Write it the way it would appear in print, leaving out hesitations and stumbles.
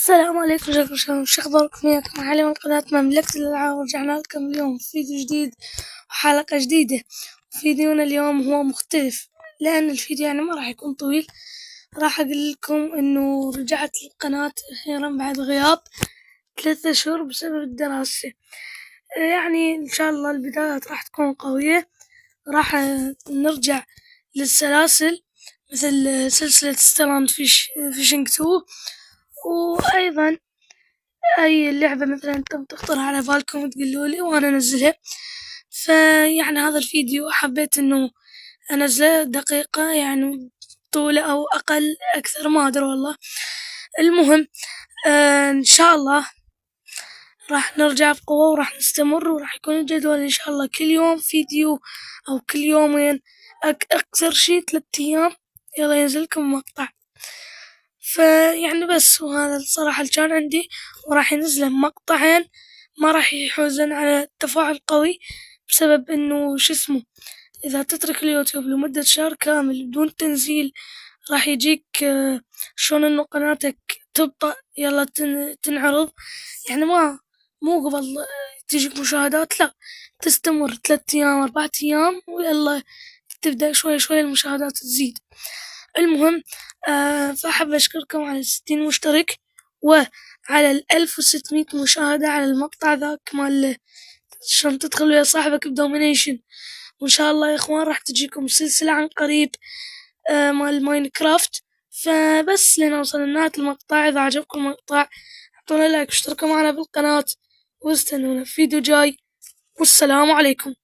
السلام عليكم جزاكم الله شو اخباركم؟ وياكم علي من قناة مملكة الألعاب. ورجعنا لكم اليوم في فيديو جديد وحلقة جديدة. فيديونا اليوم هو مختلف لأن الفيديو يعني ما راح يكون طويل. راح أقول لكم إنه رجعت القناة أخيرا بعد غياب 3 شهور بسبب الدراسة. يعني إن شاء الله البدايات راح تكون قوية. راح نرجع للسلاسل مثل سلسلة ستراند فيشنج 2، وأيضا أي لعبة مثلا انتم تخطر على بالكم تقولولي وأنا أنزلها. فيعني هذا الفيديو حبيت إنه أنزله دقيقة، يعني طوله أو أقل أكثر ما أدري والله. المهم إن شاء الله راح نرجع بقوة وراح نستمر، وراح يكون الجدول إن شاء الله كل يوم فيديو أو كل يومين، أكثر شي 3 أيام يلا ينزلكم مقطع. فيعني بس وهذا الصراحة اللي كان عندي، وراح ينزله مقطعين، ما راح يحوزن على تفاعل قوي بسبب انه شو اسمه، اذا تترك اليوتيوب لمدة شهر كامل بدون تنزيل راح يجيك شلون انه قناتك تبطأ يلا تنعرض، يعني مو قبل تجيك مشاهدات، لا تستمر 3 أيام 4 أيام ويلا تبدأ شوي شوي المشاهدات تزيد. المهم فأحب أشكركم على 60 مشترك وعلى 1600 مشاهدة على المقطع ذاك مال شلون تدخل ويا صاحبك بدومينيشن. وإن شاء الله يا إخوان راح تجيكم سلسلة عن قريب مال ماينكرافت. فبس لنوصل لنهاية المقطع، إذا عجبكم المقطع اعطونا لايك واشتركوا معنا بالقناة واستنونا في فيديو جاي، والسلام عليكم.